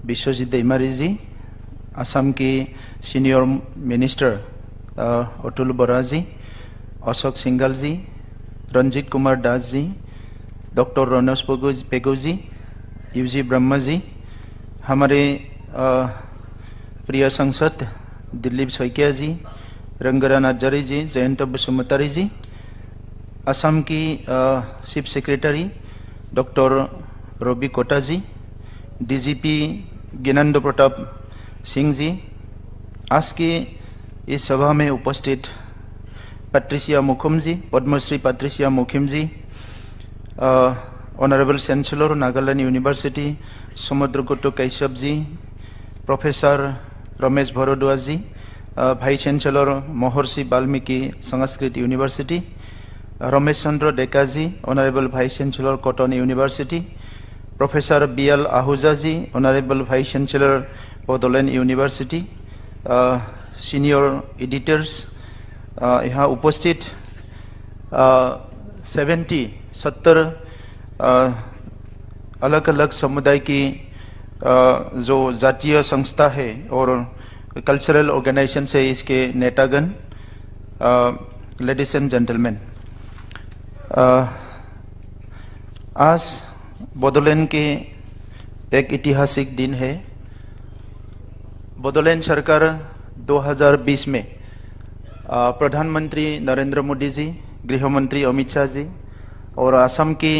विश्वजीत दैमारी जी, असम के senior minister Atul बोरा जी, अशोक सिंघल जी, Ranjit Kumar Das ji, doctor रोनस Pegu जी, UG Brahma ji, हमारे प्रिय सांसद दिलीप सैकिया जी, रंगरा नार्जारी जी, जयंत बसुमतारी जी, असम की chief secretary doctor Ravi Kota ji, DGP Gyanendra Pratap Singh ji, आज की इस सभा में उपस्थित Patricia Mukhim ji, Padmashri Patricia Mukhim ji, honourable chancellor Nagaland university Samudragupta Keshav ji, professor Ramesh Bhardwaj ji, vice chancellor Maharshi Valmiki Sanskrit university, Ramesh Chandra Deka ji, honourable vice chancellor Cotton university, professor BL Ahuja ji, honourable vice chancellor Bodoland university, senior editors, यहाँ उपस्थित 70 अलग अलग समुदाय की जो जातीय संस्था है और कल्चरल ऑर्गेनाइजेशन से इसके नेतागण, लेडीज एंड जेंटलमैन, आज बोडोलैंड के एक ऐतिहासिक दिन है। बोडोलैंड सरकार 2020 में प्रधानमंत्री नरेंद्र मोदी जी, गृह मंत्री अमित शाह जी और असम की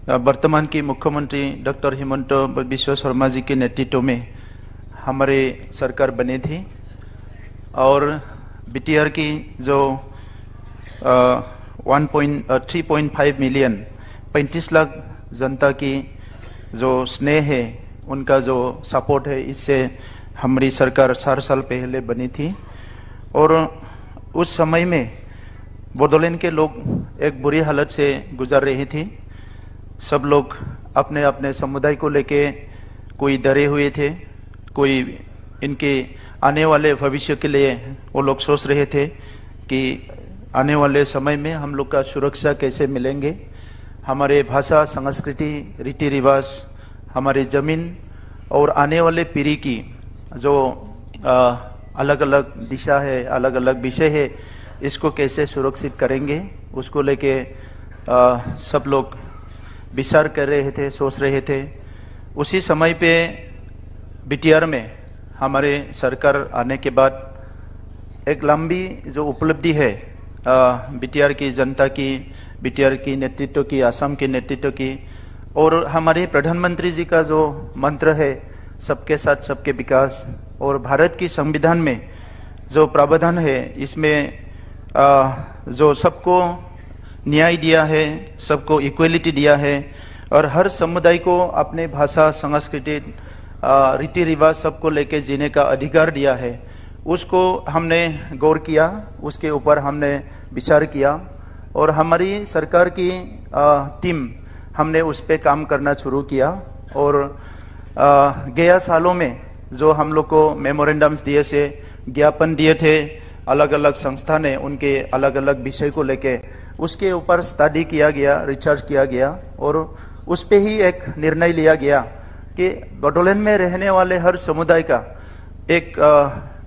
वर्तमान की मुख्यमंत्री डॉक्टर हिमंत बिश्व शर्मा जी के नेतृत्व में हमारे सरकार बनी थी और BTR की जो 3.5 मिलियन 35 लाख जनता की जो स्नेह है, उनका जो सपोर्ट है, इससे हमारी सरकार 4 साल पहले बनी थी। और उस समय में बोडोलैंड के लोग एक बुरी हालत से गुजर रही थी। सब लोग अपने अपने समुदाय को लेके कोई डरे हुए थे, कोई इनके आने वाले भविष्य के लिए वो लोग सोच रहे थे कि आने वाले समय में हम लोग का सुरक्षा कैसे मिलेंगे, हमारे भाषा, संस्कृति, रीति रिवाज, हमारी ज़मीन और आने वाले पीढ़ी की जो अलग अलग दिशा है, अलग अलग विषय है, इसको कैसे सुरक्षित करेंगे, उसको लेके सब लोग विचार कर रहे थे, सोच रहे थे। उसी समय पे BTR में हमारे सरकार आने के बाद एक लंबी जो उपलब्धि है BTR की जनता की, BTR की नेतृत्व की, असम के नेतृत्व की, और हमारे प्रधानमंत्री जी का जो मंत्र है सबके साथ सबके विकास, और भारत की संविधान में जो प्रावधान है इसमें जो सबको न्याय दिया है, सबको इक्वलिटी दिया है और हर समुदाय को अपने भाषा, संस्कृति, रीति रिवाज सबको लेके जीने का अधिकार दिया है, उसको हमने गौर किया, उसके ऊपर हमने विचार किया और हमारी सरकार की टीम हमने उस पर काम करना शुरू किया। और गया सालों में जो हम लोग को मेमोरेंडम्स दिए थे, ज्ञापन दिए थे अलग अलग संस्था ने, उनके अलग अलग विषय को लेके उसके ऊपर स्टडी किया गया, रिसर्च किया गया और उस पे ही एक निर्णय लिया गया कि बोडोलैंड में रहने वाले हर समुदाय का एक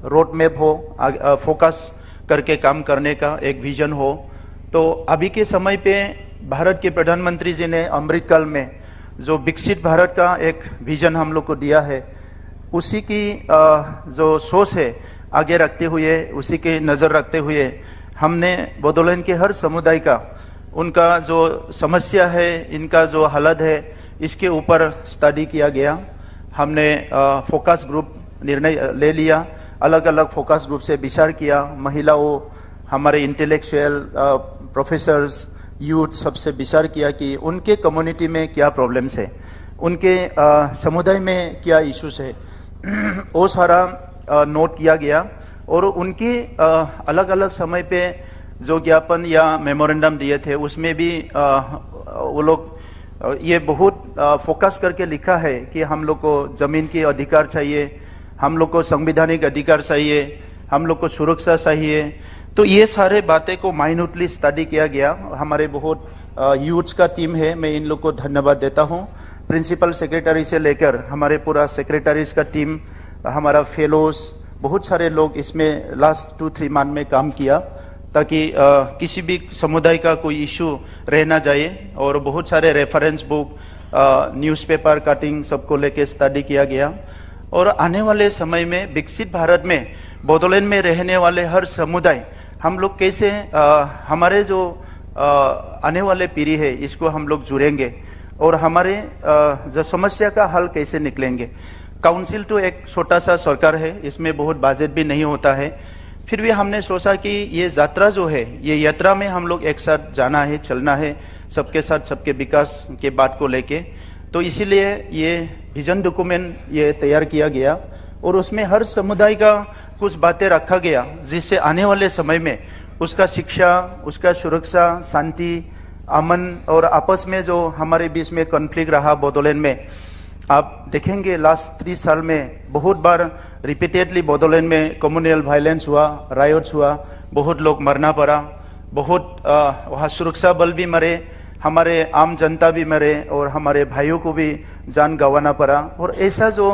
रोड मैप हो, फोकस करके काम करने का एक विजन हो। तो अभी के समय पे भारत के प्रधानमंत्री जी ने अमृत काल में जो विकसित भारत का एक विजन हम लोग को दिया है, उसी की जो सोच है आगे रखते हुए, उसी के नज़र रखते हुए हमने बोडोलैंड के हर समुदाय का, उनका जो समस्या है, इनका जो हालत है, इसके ऊपर स्टडी किया गया। हमने फोकस ग्रुप निर्णय ले लिया, अलग अलग फोकस ग्रुप से विचार किया, महिलाओं, हमारे इंटेलेक्चुअल, प्रोफेसर्स, यूथ, सबसे विचार किया कि उनके कम्युनिटी में क्या प्रॉब्लम्स है, उनके समुदाय में क्या इश्यूज है, वो सारा नोट किया गया। और उनकी अलग अलग समय पे जो ज्ञापन या मेमोरेंडम दिए थे उसमें भी वो लोग ये बहुत फोकस करके लिखा है कि हम लोग को ज़मीन की अधिकार चाहिए, हम लोग को संवैधानिक अधिकार चाहिए, हम लोग को सुरक्षा चाहिए। तो ये सारे बातें को माइन्यूटली स्टडी किया गया। हमारे बहुत यूथ्स का टीम है, मैं इन लोग को धन्यवाद देता हूँ प्रिंसिपल सेक्रेटरी से लेकर हमारे पूरा सेक्रेटरीज का टीम, हमारा फेलोज, बहुत सारे लोग इसमें लास्ट 2-3 मंथ में काम किया ताकि किसी भी समुदाय का कोई इशू रह ना जाए। और बहुत सारे रेफरेंस बुक, न्यूज़पेपर कटिंग सबको लेके स्टडी किया गया। और आने वाले समय में विकसित भारत में बोडोलैंड में रहने वाले हर समुदाय हम लोग कैसे हमारे जो आने वाले पीढ़ी है इसको हम लोग जुड़ेंगे और हमारे जो समस्या का हल कैसे निकलेंगे। काउंसिल तो एक छोटा सा सरकार है, इसमें बहुत बजट भी नहीं होता है, फिर भी हमने सोचा कि ये यात्रा जो है, ये यात्रा में हम लोग एक साथ जाना है, चलना है, सबके साथ सबके विकास के बात को लेके। तो इसीलिए ये विजन डॉक्यूमेंट ये तैयार किया गया और उसमें हर समुदाय का कुछ बातें रखा गया जिससे आने वाले समय में उसका शिक्षा, उसका सुरक्षा, शांति, अमन और आपस में जो हमारे बीच में कॉन्फ्लिक्ट रहा बोडोलैंड में, आप देखेंगे लास्ट 30 साल में बहुत बार रिपीटेडली बोडोलैंड में कम्युनल वायलेंस हुआ, रायोट्स हुआ, बहुत लोग मरना पड़ा, बहुत वहाँ सुरक्षा बल भी मरे, हमारे आम जनता भी मरे और हमारे भाइयों को भी जान गंवाना पड़ा। और ऐसा जो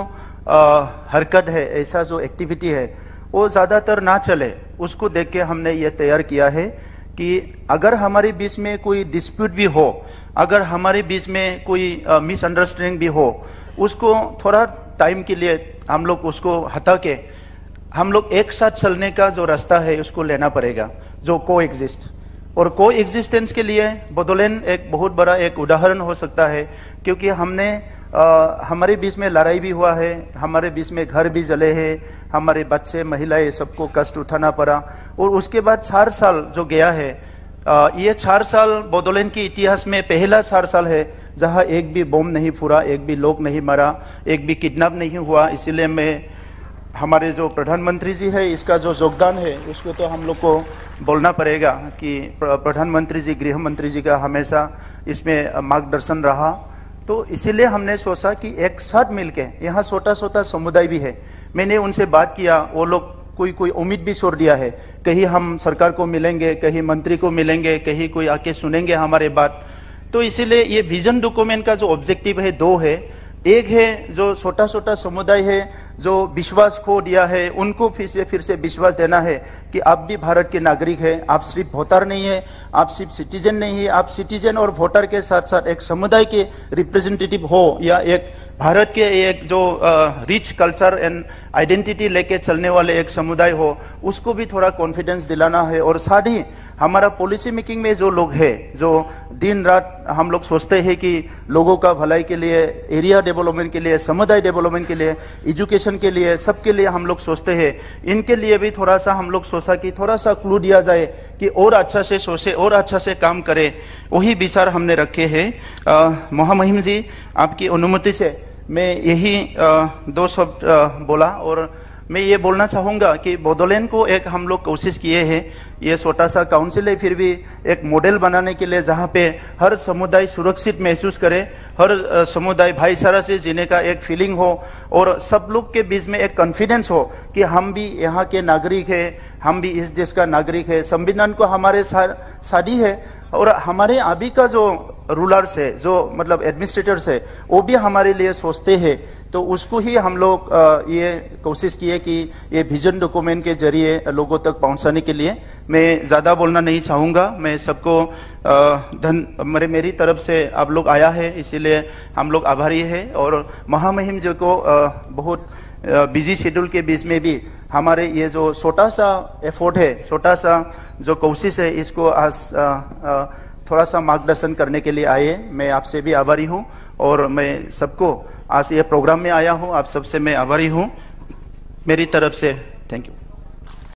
हरकत है, ऐसा जो एक्टिविटी है वो ज़्यादातर ना चले, उसको देख के हमने ये तैयार किया है कि अगर हमारे बीच में कोई डिस्प्यूट भी हो, अगर हमारे बीच में कोई मिसअंडरस्टैंडिंग भी हो, उसको थोड़ा टाइम के लिए हम लोग उसको हटा के हम लोग एक साथ चलने का जो रास्ता है उसको लेना पड़ेगा, जो को एग्जिस्ट। और को एग्जिस्टेंस के लिए बोडोलैंड एक बहुत बड़ा एक उदाहरण हो सकता है, क्योंकि हमने हमारे बीच में लड़ाई भी हुआ है, हमारे बीच में घर भी जले हैं, हमारे बच्चे, महिलाएं सबको कष्ट उठाना पड़ा। और उसके बाद 4 साल जो गया है, ये 4 साल बोडोलैंड के इतिहास में पहला 4 साल है जहां एक भी बम नहीं फूरा, एक भी लोग नहीं मरा, एक भी किडनैप नहीं हुआ। इसीलिए मैं हमारे जो प्रधानमंत्री जी है इसका जो योगदान है उसको तो हम लोग को बोलना पड़ेगा कि प्रधानमंत्री जी, गृह मंत्री जी का हमेशा इसमें मार्गदर्शन रहा। तो इसीलिए हमने सोचा कि एक साथ मिलके, यहाँ छोटा छोटा समुदाय भी है, मैंने उनसे बात किया, वो लोग कोई उम्मीद भी छोड़ दिया है, कहीं हम सरकार को मिलेंगे, कहीं मंत्री को मिलेंगे, कहीं कोई आके सुनेंगे हमारे बात। तो इसीलिए ये विजन डॉक्यूमेंट का जो ऑब्जेक्टिव है 2 है। एक है जो छोटा छोटा समुदाय है जो विश्वास खो दिया है, उनको फिर से विश्वास देना है कि आप भी भारत के नागरिक हैं, आप सिर्फ वोटर नहीं है, आप सिर्फ सिटीजन नहीं है, आप सिटीजन और वोटर के साथ साथ एक समुदाय के रिप्रेजेंटेटिव हो, या एक भारत के एक जो रिच कल्चर एंड आइडेंटिटी लेके चलने वाले एक समुदाय हो, उसको भी थोड़ा कॉन्फिडेंस दिलाना है। और साथ ही हमारा पॉलिसी मेकिंग में जो लोग हैं, जो दिन रात हम लोग सोचते हैं कि लोगों का भलाई के लिए, एरिया डेवलपमेंट के लिए, समुदाय डेवलपमेंट के लिए, एजुकेशन के लिए, सबके लिए हम लोग सोचते हैं, इनके लिए भी थोड़ा सा हम लोग सोचा कि थोड़ा सा क्लू दिया जाए कि और अच्छा से सोचे और अच्छा से काम करे। वही विचार हमने रखे हैं। महामहिम जी, आपकी अनुमति से मैं यही 2 शब्द बोला। और मैं ये बोलना चाहूँगा कि बोडोलैंड को एक हम लोग कोशिश किए हैं, ये छोटा सा काउंसिल है, फिर भी एक मॉडल बनाने के लिए जहाँ पे हर समुदाय सुरक्षित महसूस करे, हर समुदाय भाईचारा से जीने का एक फीलिंग हो और सब लोग के बीच में एक कॉन्फिडेंस हो कि हम भी यहाँ के नागरिक है, हम भी इस देश का नागरिक है, संविधान को हमारे साथी है और हमारे अभी का जो रूलर्स है, जो मतलब एडमिनिस्ट्रेटर्स है, वो भी हमारे लिए सोचते हैं। तो उसको ही हम लोग ये कोशिश किए कि ये विजन डॉक्यूमेंट के जरिए लोगों तक पहुंचाने के लिए। मैं ज़्यादा बोलना नहीं चाहूँगा, मैं सबको मेरी तरफ से आप लोग आया है, इसीलिए हम लोग आभारी है। और महामहिम जी को बहुत बिजी शेड्यूल के बीच में भी हमारे ये जो छोटा सा एफर्ट है, छोटा सा जो कोशिश है, इसको आज थोड़ा सा मार्गदर्शन करने के लिए आए। मैं आपसे भी आभारी हूँ और मैं सबको आज ये प्रोग्राम में आया हूँ, आप सबसे मैं आभारी हूँ। मेरी तरफ से थैंक यू।